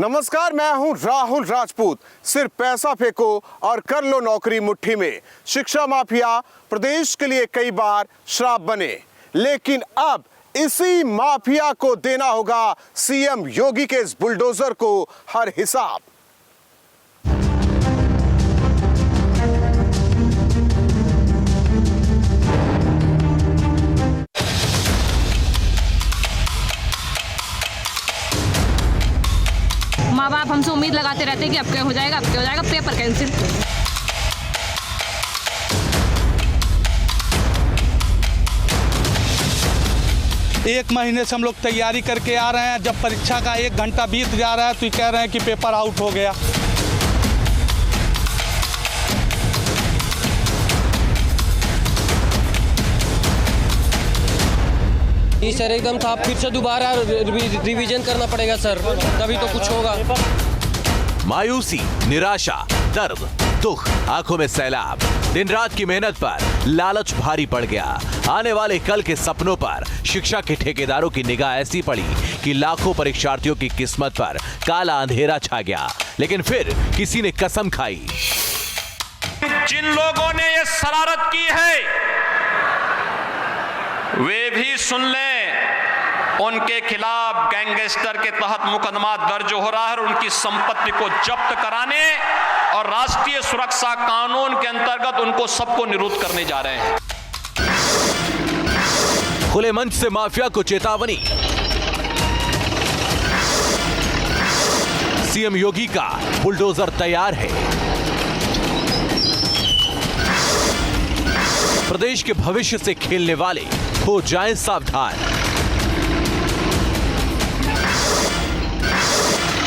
नमस्कार, मैं हूं राहुल राजपूत। सिर्फ पैसा फेंको और कर लो नौकरी मुट्ठी में। शिक्षा माफिया प्रदेश के लिए कई बार श्राप बने, लेकिन अब इसी माफिया को देना होगा सीएम योगी के इस बुलडोजर को हर हिसाब। माँ बाप हमसे उम्मीद लगाते रहते हैं कि अब क्या हो जाएगा, अब क्या हो जाएगा, पेपर कैंसिल। एक महीने से हम लोग तैयारी करके आ रहे हैं। जब परीक्षा का 1 घंटा बीत जा रहा है तो ये कह रहे हैं कि पेपर आउट हो गया। सर एकदम था, फिर से दोबारा रिवीजन करना पड़ेगा सर, तभी तो कुछ होगा। मायूसी, निराशा, दर्द, दुख, आंखों में सैलाब। दिन रात की मेहनत पर लालच भारी पड़ गया। आने वाले कल के सपनों पर शिक्षा के ठेकेदारों की निगाह ऐसी पड़ी कि लाखों परीक्षार्थियों की किस्मत पर काला अंधेरा छा गया। लेकिन फिर किसी ने कसम खाई, जिन लोगों ने ये शरारत की है वे भी सुन लें, उनके खिलाफ गैंगस्टर के तहत मुकदमा दर्ज हो रहा है और उनकी संपत्ति को जब्त कराने और राष्ट्रीय सुरक्षा कानून के अंतर्गत उनको सबको निरुद्ध करने जा रहे हैं। खुले मंच से माफिया को चेतावनी। सीएम योगी का बुलडोजर तैयार है। प्रदेश के भविष्य से खेलने वाले हो जाएं सावधान।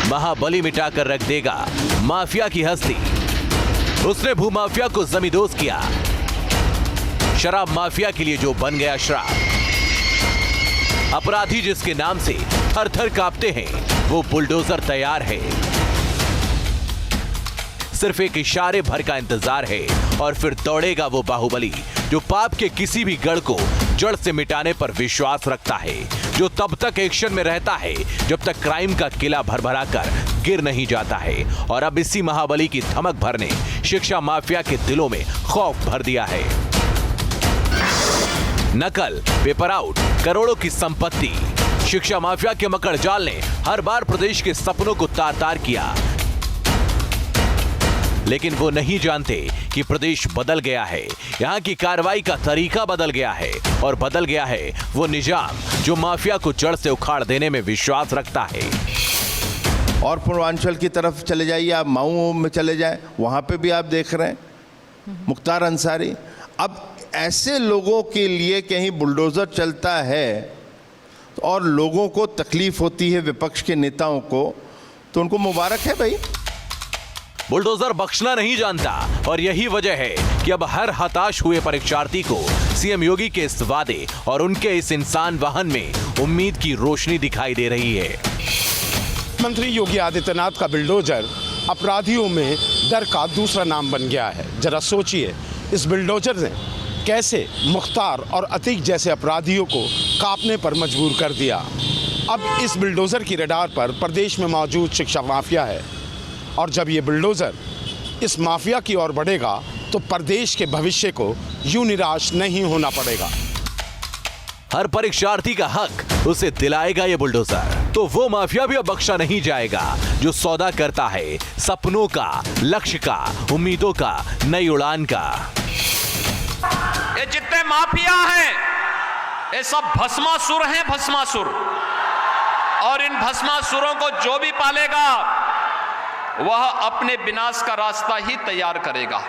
महाबली मिटाकर रख देगा माफिया की हस्ती। उसने भूमाफिया को जमींदोज किया। शराब माफिया के लिए जो बन गया श्राप। अपराधी जिसके नाम से थर थर कांपते हैं, वो बुलडोजर तैयार है। सिर्फ एक इशारे भर का इंतजार है और फिर दौड़ेगा वो बाहुबली जो पाप के किसी भी गढ़ को जड़ से मिटाने पर विश्वास रखता है, जो तब तक एक्शन में रहता है जब तक क्राइम का किला भरभरा कर गिर नहीं जाता है। और अब इसी महाबली की धमक भर ने शिक्षा माफिया के दिलों में खौफ भर दिया है। नकल, पेपर आउट, करोड़ों की संपत्ति। शिक्षा माफिया के मकड़ जाल ने हर बार प्रदेश के सपनों को तार तार किया, लेकिन वो नहीं जानते कि प्रदेश बदल गया है। यहाँ की कार्रवाई का तरीका बदल गया है और बदल गया है वो निजाम जो माफिया को जड़ से उखाड़ देने में विश्वास रखता है। और पूर्वांचल की तरफ चले जाइए, आप माऊ में चले जाएं, वहाँ पे भी आप देख रहे हैं मुख्तार अंसारी। अब ऐसे लोगों के लिए कहीं बुलडोजर चलता है और लोगों को तकलीफ होती है, विपक्ष के नेताओं को, तो उनको मुबारक है भाई। बुलडोजर बख्शना नहीं जानता और यही वजह है कि अब हर हताश हुए परीक्षार्थी को सीएम योगी के इस वादे और उनके इस इंसान वाहन में उम्मीद की रोशनी दिखाई दे रही है। मंत्री योगी आदित्यनाथ का बुलडोजर अपराधियों में डर का दूसरा नाम बन गया है। जरा सोचिए, इस बुलडोजर ने कैसे मुख्तार और अतीक जैसे अपराधियों को कांपने पर मजबूर कर दिया। अब इस बुलडोजर की रडार पर प्रदेश में मौजूद शिक्षा माफिया है और जब ये बुलडोजर इस माफिया की ओर बढ़ेगा तो प्रदेश के भविष्य को यूं निराश नहीं होना पड़ेगा। हर परीक्षार्थी का हक उसे दिलाएगा ये बुलडोजर। तो वो माफिया भी अब बख्शा नहीं जाएगा जो सौदा करता है सपनों का, लक्ष्य का, उम्मीदों का, नई उड़ान का। ये जितने माफिया हैं ये सब भस्मासुर हैं, भस्मासुर। और इन भस्मासुरों को जो भी पालेगा वह अपने विनाश का रास्ता ही तैयार करेगा।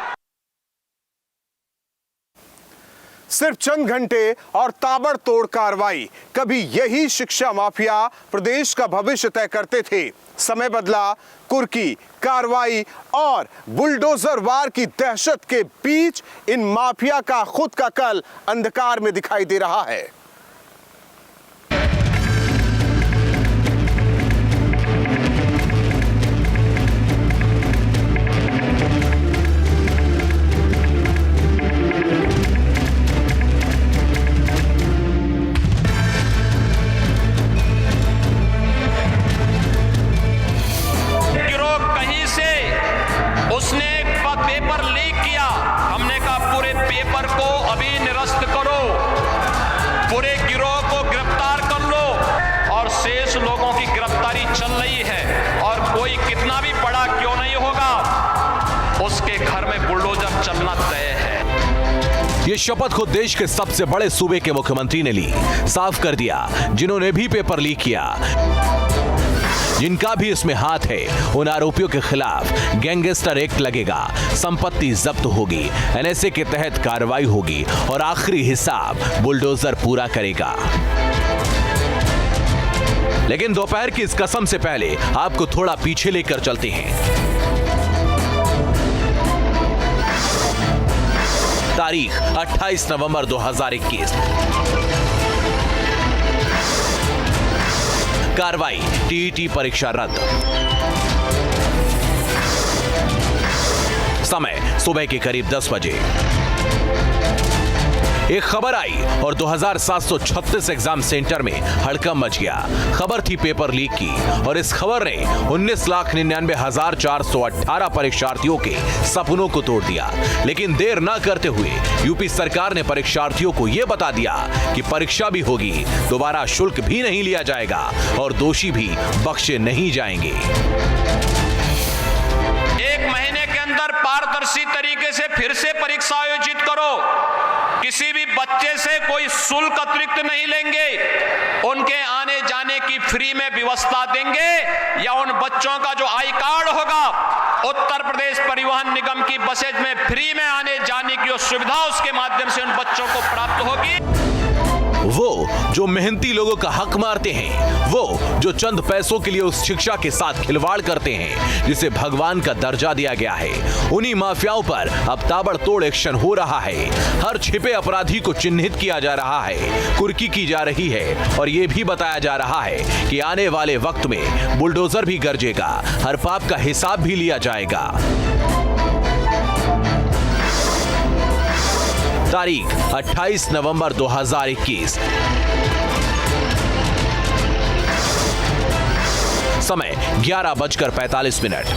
सिर्फ चंद घंटे और ताबड़तोड़ कार्रवाई, कभी यही शिक्षा माफिया प्रदेश का भविष्य तय करते थे। समय बदला, कुर्की, कार्रवाई और बुलडोजर वार की दहशत के बीच इन माफिया का खुद का कल अंधकार में दिखाई दे रहा है। ये शपथ खुद देश के सबसे बड़े सूबे के मुख्यमंत्री ने ली। साफ कर दिया जिन्होंने भी पेपर लीक किया, जिनका भी इसमें हाथ है, उन आरोपियों के खिलाफ गैंगस्टर एक्ट लगेगा, संपत्ति जब्त होगी, एनएसए के तहत कार्रवाई होगी और आखिरी हिसाब बुलडोजर पूरा करेगा। लेकिन दोपहर की इस कसम से पहले आपको थोड़ा पीछे लेकर चलते हैं। तारीख 28 नवंबर 2021। कार्रवाई टीईटी परीक्षा रद्द। समय सुबह के करीब 10 बजे। एक खबर आई और 2736 एग्जाम सेंटर में हड़कंप मच गया। खबर थी पेपर लीक की और इस खबर ने 19,99,418 परीक्षार्थियों के सपनों को तोड़ दिया। लेकिन देर ना करते हुए यूपी सरकार ने परीक्षार्थियों को यह बता दिया कि परीक्षा भी होगी, दोबारा शुल्क भी नहीं लिया जाएगा और दोषी भी बख्शे नहीं जाएंगे। 1 महीने के अंदर पारदर्शी तरीके से फिर से परीक्षा आयोजित करो। किसी भी बच्चे से कोई शुल्क अतिरिक्त नहीं लेंगे, उनके आने जाने की फ्री में व्यवस्था देंगे या उन बच्चों का जो आई कार्ड होगा उत्तर प्रदेश परिवहन निगम की बसेज में फ्री में आने जाने की जो सुविधा उसके माध्यम से उन बच्चों को प्राप्त होगी। वो जो मेहनती लोगों का हक मारते हैं, वो जो चंद पैसों के लिए उस शिक्षा के साथ खिलवाड़ करते हैं जिसे भगवान का दर्जा दिया गया है, उन्हीं माफियाओं पर अब ताबड़तोड़ एक्शन हो रहा है। हर छिपे अपराधी को चिन्हित किया जा रहा है, कुर्की की जा रही है और ये भी बताया जा रहा है कि आने वाले वक्त में बुलडोजर भी गरजेगा, हर पाप का हिसाब भी लिया जाएगा। तारीख 28 नवंबर 2021। समय 11:45।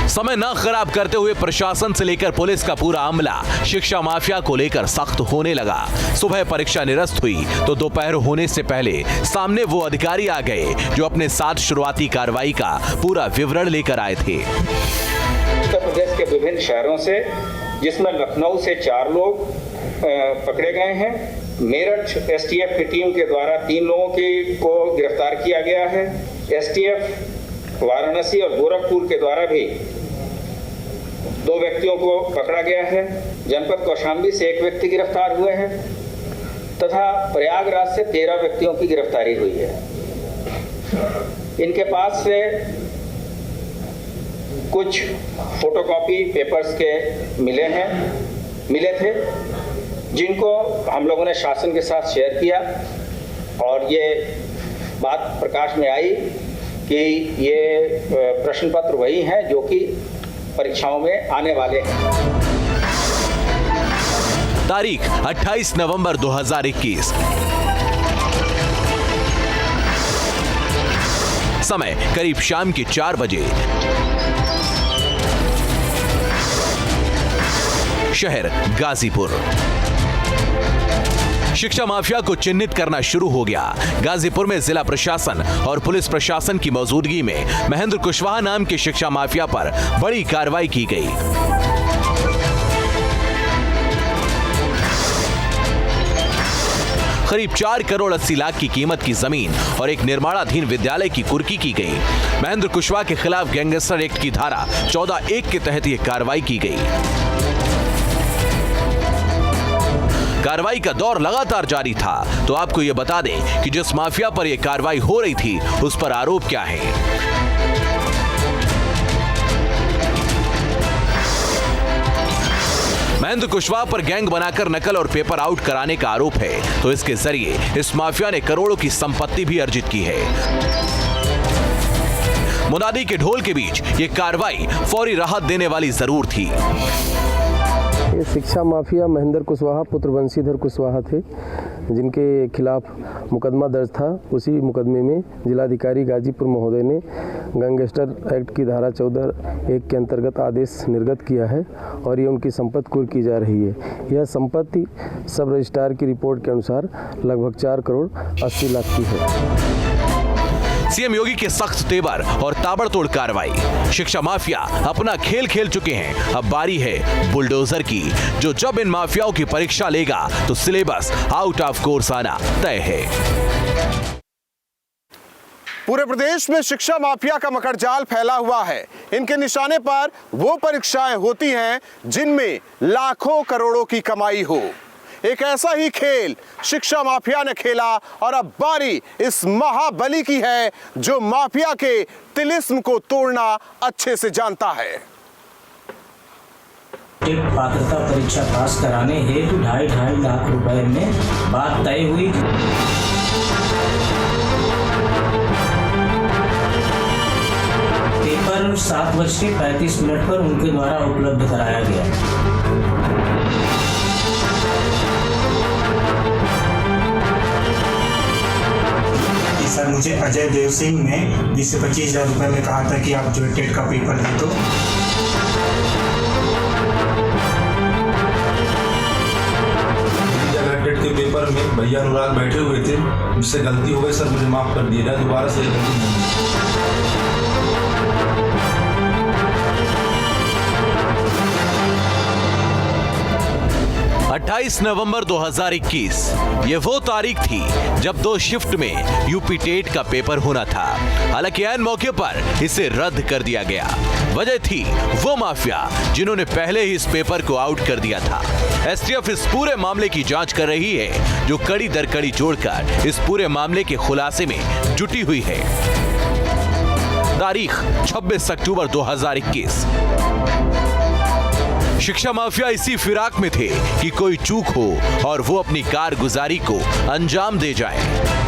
समय न खराब करते हुए प्रशासन से लेकर पुलिस का पूरा अमला शिक्षा माफिया को लेकर सख्त होने लगा। सुबह परीक्षा निरस्त हुई तो दोपहर होने से पहले सामने वो अधिकारी आ गए जो अपने साथ शुरुआती कार्रवाई का पूरा विवरण लेकर आए थे। उत्तर प्रदेश के विभिन्न शहरों से, जिसमें लखनऊ से 4 लोग पकड़े गए हैं। मेरठ एसटीएफ की टीम के द्वारा 3 लोगों को गिरफ्तार किया गया है। एसटीएफ वाराणसी और गोरखपुर के द्वारा भी 2 व्यक्तियों को पकड़ा गया है। जनपद कौशाम्बी से 1 व्यक्ति गिरफ्तार हुए हैं तथा प्रयागराज से 13 व्यक्तियों की गिरफ्तारी हुई है। इनके पास से कुछ फोटोकॉपी पेपर्स के मिले थे, जिनको हम लोगों ने शासन के साथ शेयर किया और ये बात प्रकाश में आई कि ये प्रश्न पत्र वही हैं जो कि परीक्षाओं में आने वाले हैं। तारीख 28 नवंबर 2021। समय करीब शाम के 4 बजे। शहर गाजीपुर। शिक्षा माफिया को चिन्हित करना शुरू हो गया। गाजीपुर में जिला प्रशासन और पुलिस प्रशासन की मौजूदगी में महेंद्र कुशवाहा नाम के शिक्षा माफिया पर बड़ी कार्रवाई की गई। करीब 4 करोड़ 80 लाख की कीमत की जमीन और एक निर्माणाधीन विद्यालय की कुर्की की गई। महेंद्र कुशवाहा के खिलाफ गैंगस्टर एक्ट की धारा 14(1) के तहत यह कार्रवाई की गई। कार्रवाई का दौर लगातार जारी था। तो आपको यह बता दें कि जिस माफिया पर यह कार्रवाई हो रही थी उस पर आरोप क्या है। महेंद्र कुशवाहा पर गैंग बनाकर नकल और पेपर आउट कराने का आरोप है। तो इसके जरिए इस माफिया ने करोड़ों की संपत्ति भी अर्जित की है। मुनादी के ढोल के बीच ये कार्रवाई फौरी राहत देने वाली जरूर थी। ये शिक्षा माफिया महेंद्र कुशवाहा पुत्र बंशीधर कुशवाहा थे, जिनके खिलाफ मुकदमा दर्ज था। उसी मुकदमे में जिलाधिकारी गाजीपुर महोदय ने गैंगस्टर एक्ट की धारा 14(1) के अंतर्गत आदेश निर्गत किया है और ये उनकी संपत्ति कुर्क की जा रही है। यह संपत्ति सब रजिस्ट्रार की रिपोर्ट के अनुसार लगभग 4 करोड़ 80 लाख की है। सीएम योगी के सख्त तेवर और ताबड़तोड़ कार्रवाई। शिक्षा माफिया अपना खेल खेल चुके हैं। अब बारी है बुलडोजर की, जो जब इन माफियाओं की परीक्षा लेगा तो सिलेबस आउट ऑफ कोर्स आना तय है। पूरे प्रदेश में शिक्षा माफिया का मकड़जाल फैला हुआ है। इनके निशाने पर वो परीक्षाएं होती हैं जिनमें लाखों करोड़ों की कमाई हो। एक ऐसा ही खेल शिक्षा माफिया ने खेला और अब बारी इस महाबली की है जो माफिया के तिलिस्म को तोड़ना अच्छे से जानता है। पात्रता परीक्षा पास कराने हेतु 2.5 लाख रुपए में बात तय हुई। पेपर 7:35 पर उनके द्वारा उपलब्ध कराया गया। सर, मुझे अजय देव सिंह ने 20 से 25 हज़ार रुपये में कहा था कि आप जो टेट का पेपर दे दो। टेट के पेपर में भैया अनुराग बैठे हुए थे, मुझसे गलती हो गई सर, मुझे माफ़ कर दिया जाए, दोबारा से गलती नहीं। 28 नवंबर 2021 ये वो तारीख थी जब 2 शिफ्ट में यूपी टेट का पेपर होना था। हालांकि ऐन मौके पर इसे रद्द कर दिया गया। वजह थी वो माफिया जिन्होंने पहले ही इस पेपर को आउट कर दिया था। एसटीएफ इस पूरे मामले की जांच कर रही है, जो कड़ी दर कड़ी जोड़कर इस पूरे मामले के खुलासे में जुटी हुई है। तारीख 26 अक्टूबर 2021। शिक्षा माफिया इसी फिराक में थे कि कोई चूक हो और वो अपनी कारगुजारी को अंजाम दे जाए।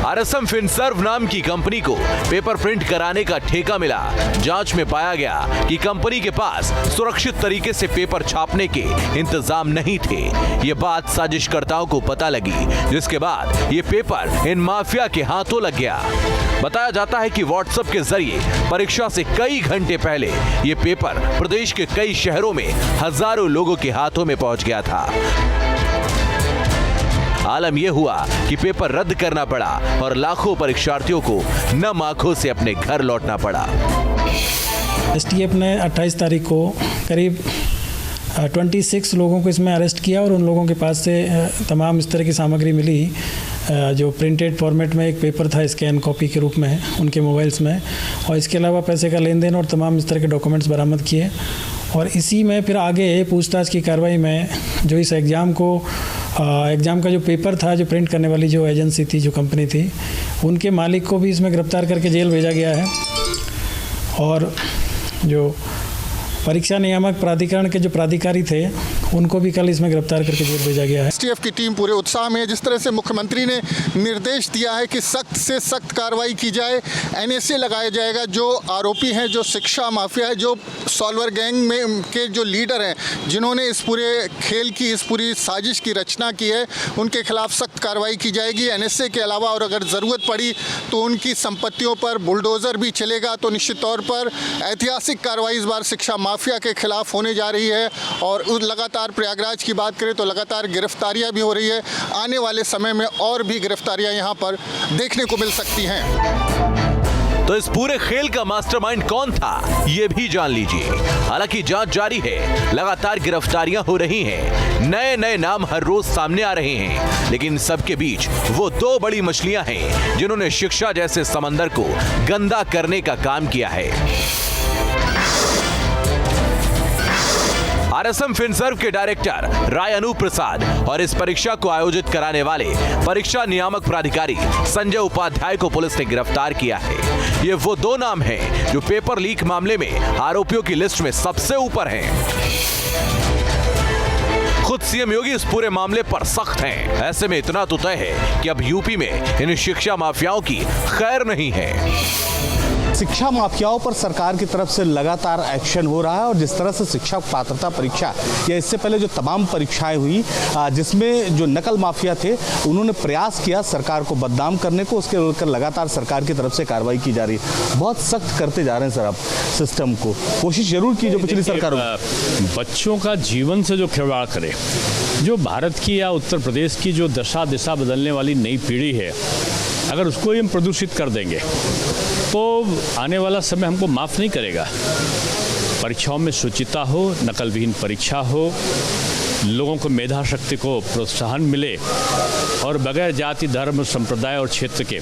आरएसएम फिनसर्व नाम की कंपनी को पेपर प्रिंट कराने का ठेका मिला। जांच में पाया गया कि कंपनी के पास सुरक्षित तरीके से पेपर छापने के इंतजाम नहीं थे। ये बात साजिशकर्ताओं को पता लगी, जिसके बाद ये पेपर इन माफिया के हाथों लग गया। बताया जाता है कि व्हाट्सएप के जरिए परीक्षा से कई घंटे पहले ये पेपर प्रदेश के कई शहरों में हजारों लोगों के हाथों में पहुंच गया था। आलम यह हुआ कि पेपर रद्द करना पड़ा और लाखों परीक्षार्थियों को नम आंखों से अपने घर लौटना पड़ा। एसटीएफ ने 28 तारीख को करीब 26 लोगों को इसमें अरेस्ट किया और उन लोगों के पास से तमाम इस तरह की सामग्री मिली, जो प्रिंटेड फॉर्मेट में एक पेपर था स्कैन कॉपी के रूप में उनके मोबाइल्स में, और इसके अलावा पैसे का लेन देन और तमाम इस तरह के डॉक्यूमेंट्स बरामद किए। और इसी में फिर आगे पूछताछ की कार्रवाई में जो इस एग्ज़ाम का जो पेपर था, जो प्रिंट करने वाली जो एजेंसी थी, जो कंपनी थी, उनके मालिक को भी इसमें गिरफ्तार करके जेल भेजा गया है। और जो परीक्षा नियामक प्राधिकरण के जो प्राधिकारी थे, उनको भी कल इसमें गिरफ्तार करके जेल भेजा गया है। एसटीएफ की टीम पूरे उत्साह में है। जिस तरह से मुख्यमंत्री ने निर्देश दिया है कि सख्त से सख्त कार्रवाई की जाए, एनएसए लगाया जाएगा। जो आरोपी हैं, जो शिक्षा माफिया है, जो सॉल्वर गैंग में के जो लीडर हैं, जिन्होंने इस पूरे खेल की, इस पूरी साजिश की रचना की है, उनके खिलाफ सख्त कार्रवाई की जाएगी। एनएसए के अलावा और अगर ज़रूरत पड़ी तो उनकी संपत्तियों पर बुलडोज़र भी चलेगा। तो निश्चित तौर पर ऐतिहासिक कार्रवाई इस बार शिक्षा माफिया के खिलाफ होने जा रही है। और लगातार प्रयागराज की बात करें तो लगातार गिरफ्तारियां भी हो रही है। आने वाले समय में और भी गिरफ्तारियां यहां पर देखने को मिल सकती हैं। तो इस पूरे खेल का मास्टरमाइंड कौन था, ये भी जान लीजिए। हालांकि जांच जारी है, लगातार गिरफ्तारियां हो रही हैं, नए नए नाम हर रोज सामने आ रहे हैं, लेकिन सबके बीच वो 2 बड़ी मछलियां हैं जिन्होंने शिक्षा जैसे समंदर को गंदा करने का काम किया है। आरएसएम फिनसर्व के डायरेक्टर राय अनूप प्रसाद और इस परीक्षा को आयोजित कराने वाले परीक्षा नियामक प्राधिकारी संजय उपाध्याय को पुलिस ने गिरफ्तार किया है। ये वो 2 नाम हैं जो पेपर लीक मामले में आरोपियों की लिस्ट में सबसे ऊपर हैं। खुद सीएम योगी इस पूरे मामले पर सख्त हैं। ऐसे में इतना तो तय है कि अब यूपी में इन शिक्षा माफियाओं की खैर नहीं है। शिक्षा माफियाओं पर सरकार की तरफ से लगातार एक्शन हो रहा है और जिस तरह से शिक्षक पात्रता परीक्षा या इससे पहले जो तमाम परीक्षाएं हुई, जिसमें जो नकल माफिया थे उन्होंने प्रयास किया सरकार को बदनाम करने को, उसके लेकर लगातार सरकार की तरफ से कार्रवाई की जा रही है। बहुत सख्त करते जा रहे हैं सर आप सिस्टम को, कोशिश जरूर की जो पिछली सरकार। बच्चों का जीवन से जो खिलवाड़ करे जो भारत की या उत्तर प्रदेश की जो दशा दिशा बदलने वाली नई पीढ़ी है, अगर उसको ही हम प्रदूषित कर देंगे तो आने वाला समय हमको माफ़ नहीं करेगा। परीक्षाओं में शुचिता हो, नकल विहीन परीक्षा हो, लोगों को मेधा शक्ति को प्रोत्साहन मिले और बगैर जाति धर्म संप्रदाय और क्षेत्र के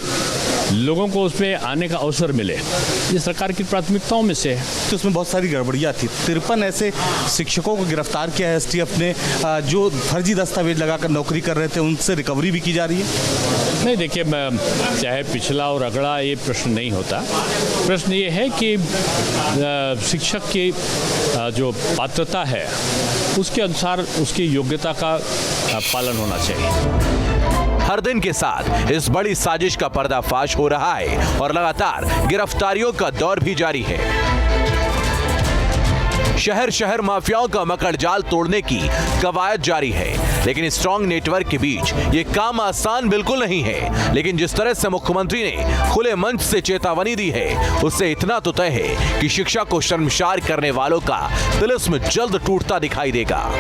लोगों को उसमें आने का अवसर मिले, ये सरकार की प्राथमिकताओं में से है। तो उसमें बहुत सारी गड़बड़ियाँ थी। 53 ऐसे शिक्षकों को गिरफ्तार किया है एसटीएफ ने, जो फर्जी दस्तावेज लगाकर नौकरी कर रहे थे, उनसे रिकवरी भी की जा रही है। नहीं, देखिए, चाहे पिछला और अगला ये प्रश्न नहीं होता। प्रश्न ये है कि शिक्षक की जो पात्रता है उसके अनुसार उसकी योग्यता का पालन होना चाहिए। हर दिन के साथ इस बड़ी साजिश का पर्दाफाश हो रहा है और लगातार गिरफ्तारियों का दौर भी जारी है। शहर शहर माफियाओं का मकड़जाल तोड़ने की कवायद जारी है, लेकिन स्ट्रॉन्ग नेटवर्क के बीच ये काम आसान बिल्कुल नहीं है। लेकिन जिस तरह से मुख्यमंत्री ने खुले मंच से चेतावनी दी है, उससे इतना तो तय है कि शिक्षा को शर्मसार करने वालों का तिलिस्म जल्द टूटता दिखाई देगा।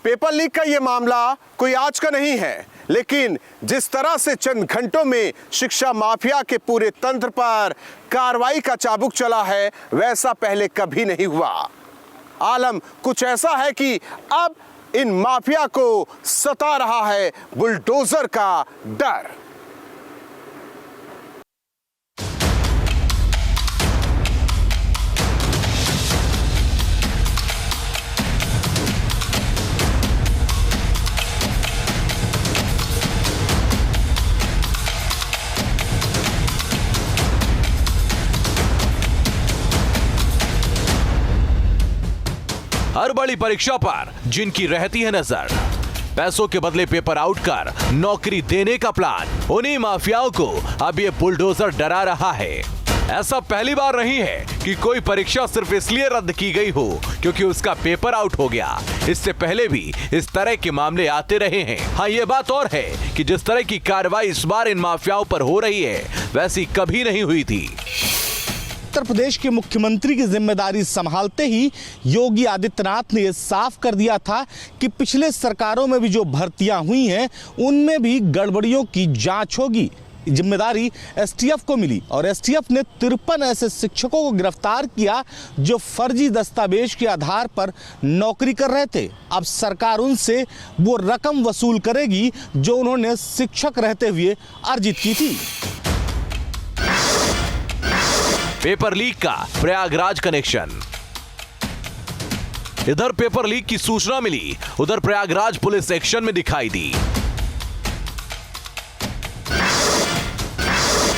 पेपर लीक का यह मामला कोई आज का नहीं है, लेकिन जिस तरह से चंद घंटों में शिक्षा माफिया के पूरे तंत्र पर कार्रवाई का चाबुक चला है, वैसा पहले कभी नहीं हुआ। आलम कुछ ऐसा है कि अब इन माफिया को सता रहा है बुलडोजर का डर। हर बड़ी परीक्षा पर जिनकी रहती है नजर, पैसों के बदले पेपर आउट कर नौकरी देने का प्लान, उन्हीं माफियाओं को अब ये बुलडोजर डरा रहा है। ऐसा पहली बार नहीं है कि कोई परीक्षा सिर्फ इसलिए रद्द की गई हो क्योंकि उसका पेपर आउट हो गया। इससे पहले भी इस तरह के मामले आते रहे हैं। हाँ, ये बात और है कि जिस तरह की कार्रवाई इस बार इन माफियाओं पर हो रही है, वैसी कभी नहीं हुई थी। उत्तर प्रदेश के मुख्यमंत्री की जिम्मेदारी संभालते ही योगी आदित्यनाथ ने यह साफ कर दिया था कि पिछले सरकारों में भी जो भर्तियां हुई हैं, उनमें भी गड़बड़ियों की जांच होगी। जिम्मेदारी एसटीएफ को मिली और एसटीएफ ने 53 ऐसे शिक्षकों को गिरफ्तार किया जो फर्जी दस्तावेज के आधार पर नौकरी कर रहे थे। अब सरकार उनसे वो रकम वसूल करेगी जो उन्होंने शिक्षक रहते हुए अर्जित की थी। पेपर लीक का प्रयागराज कनेक्शन। इधर पेपर लीक की सूचना मिली, उधर प्रयागराज पुलिस एक्शन में दिखाई दी।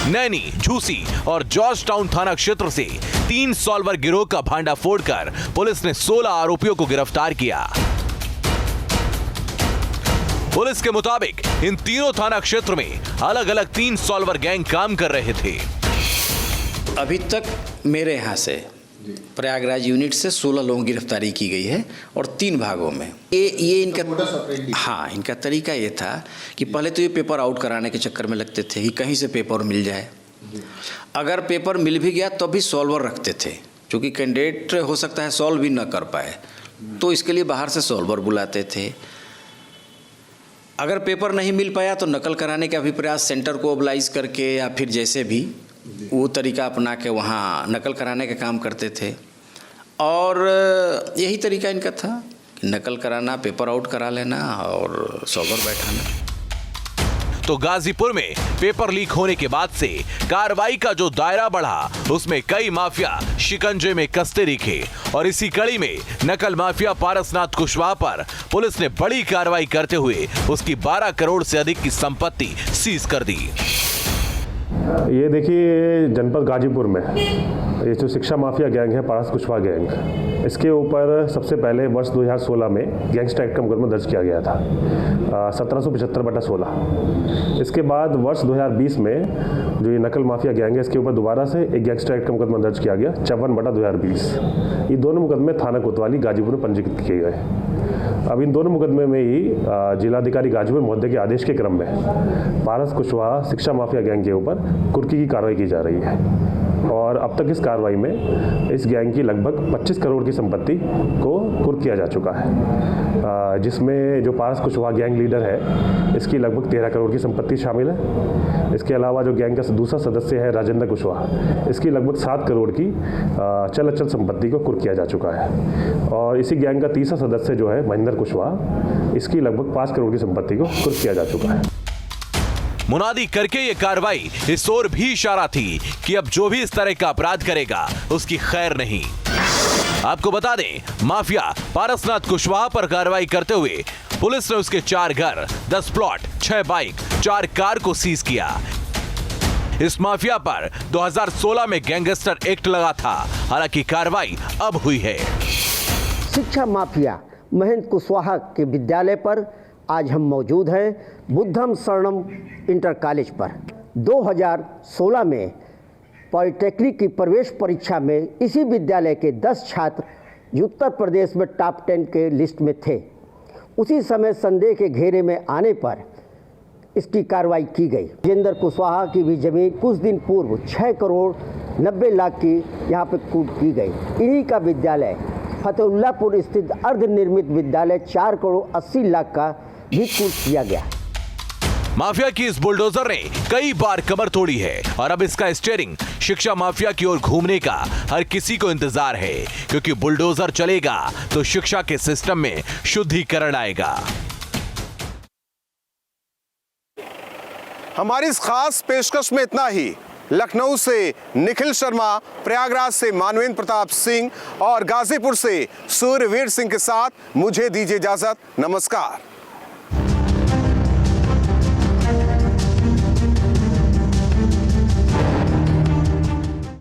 नैनी, झूसी और जॉर्ज टाउन थाना क्षेत्र से 3 सॉल्वर गिरोह का भांडा फोड़कर पुलिस ने 16 आरोपियों को गिरफ्तार किया। पुलिस के मुताबिक इन तीनों थाना क्षेत्र में अलग अलग 3 सॉल्वर गैंग काम कर रहे थे। अभी तक मेरे यहाँ से प्रयागराज यूनिट से 16 लोगों की गिरफ्तारी की गई है और 3 भागों में। ये इनका तरीका ये था कि पहले तो ये पेपर आउट कराने के चक्कर में लगते थे कि कहीं से पेपर मिल जाए। अगर पेपर मिल भी गया तो भी सॉल्वर रखते थे, क्योंकि कैंडिडेट हो सकता है सॉल्व भी न कर पाए, तो इसके लिए बाहर से सॉल्वर बुलाते थे। अगर पेपर नहीं मिल पाया तो नकल कराने का भी प्रयास सेंटर को मोबिलाइज करके या फिर जैसे भी वो तरीका अपना के वहाँ नकल कराने का काम करते थे। और यही तरीका इनका था, नकल कराना, पेपर आउट करा लेना और सॉल्वर बैठाना। तो गाजीपुर में पेपर लीक होने के बाद से कार्रवाई का जो दायरा बढ़ा, उसमें कई माफिया शिकंजे में कसते दिखे और इसी कड़ी में नकल माफिया पारसनाथ कुशवाहा पर पुलिस ने बड़ी कार्रवाई करते हुए उसकी 12 करोड़ से अधिक की संपत्ति सीज कर दी। ये देखिए, जनपद गाजीपुर में ये जो शिक्षा माफिया गैंग है, पारस कुशवाहा गैंग, इसके ऊपर सबसे पहले वर्ष 2016 में गैंगस्टर एक्ट का मुकदमा दर्ज किया गया था 1775/16। इसके बाद वर्ष 2020 में जो ये नकल माफिया गैंग है, इसके ऊपर दोबारा से एक गैंगस्टर एक्ट का मुकदमा दर्ज किया गया 54/2020। ये दोनों मुकदमे थाना कोतवाली गाजीपुर में पंजीकृत किए गए। अब इन दोनों मुकदमे में ही जिलाधिकारी गाजीपुर महोदय के आदेश के क्रम में पारस कुशवाहा शिक्षा माफिया गैंग के ऊपर कुर्की की कार्रवाई की जा रही है। और अब तक इस कार्रवाई में इस गैंग की लगभग 25 करोड़ की संपत्ति को कुर्क किया जा चुका है, जिसमें जो पारस कुशवाहा गैंग लीडर है इसकी लगभग 13 करोड़ की संपत्ति शामिल है। इसके अलावा जो गैंग का दूसरा सदस्य है राजेंद्र कुशवाहा, इसकी लगभग 7 करोड़ की चल अचल संपत्ति को कुर्क किया जा चुका है। और इसी गैंग का तीसरा सदस्य जो है महेंद्र कुशवाहा, इसकी लगभग 5 करोड़ की संपत्ति को कुर्क किया जा चुका है। मुनादी करके ये कार्रवाई इस ओर भी इशारा थी कि अब जो भी इस तरह का अपराध करेगा उसकी खैर नहीं। आपको बता दें, माफिया पारसनाथ कुशवाहा पर कार्रवाई करते हुए पुलिस ने उसके 4 घर, 10 प्लॉट, 6 बाइक, 4 कार को सीज किया। इस माफिया पर 2016 में गैंगस्टर एक्ट लगा था, हालांकि कार्रवाई अब हुई है। शिक्षा माफिया महेंद्र कुशवाहा के विद्यालय पर आज हम मौजूद हैं, बुद्धम शरणम इंटर कॉलेज पर। 2016 में पॉलिटेक्निक की प्रवेश परीक्षा में इसी विद्यालय के 10 छात्र जो उत्तर प्रदेश में टॉप 10 के लिस्ट में थे, उसी समय संदेह के घेरे में आने पर इसकी कार्रवाई की गई। राजेंद्र कुशवाहा की भी जमीन कुछ दिन पूर्व 6 करोड़ 90 लाख की यहाँ पे कूट की गई। इन्हीं का विद्यालय फतेहुल्लापुर स्थित अर्धनिर्मित विद्यालय 4 करोड़ 80 लाख का भी कूट किया गया। माफिया की इस बुलडोजर ने कई बार कमर तोड़ी है और अब इसका स्टीयरिंग शिक्षा माफिया की ओर घूमने का हर किसी को इंतजार है, क्योंकि बुलडोजर चलेगा तो शिक्षा के सिस्टम में शुद्धिकरण आएगा। हमारी इस खास पेशकश में इतना ही। लखनऊ से निखिल शर्मा, प्रयागराज से मानवेंद्र प्रताप सिंह और गाजीपुर से सूर्यवीर सिंह के साथ मुझे दीजिए इजाजत। नमस्कार।